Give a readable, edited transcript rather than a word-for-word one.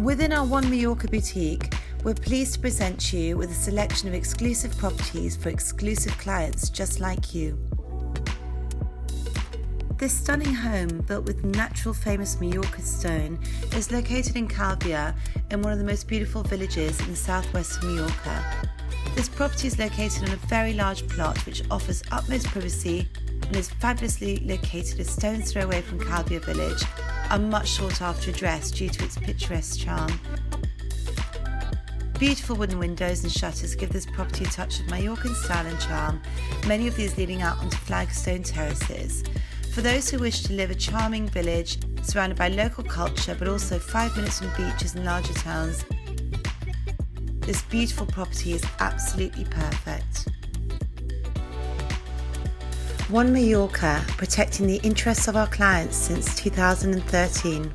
Within our One Mallorca boutique, we're pleased to present you with a selection of exclusive properties for exclusive clients just like you. This stunning home, built with natural famous Mallorca stone, is located in Calvià, in one of the most beautiful villages in the southwest of Mallorca. This property is located on a very large plot which offers utmost privacy and is fabulously located a stone's throw away from Calvià village, a much sought after address due to its picturesque charm. Beautiful wooden windows and shutters give this property a touch of Mallorcan style and charm, many of these leading out onto flagstone terraces. For those who wish to live a charming village surrounded by local culture but also 5 minutes from beaches and larger towns, this beautiful property is absolutely perfect. One Mallorca, protecting the interests of our clients since 2013.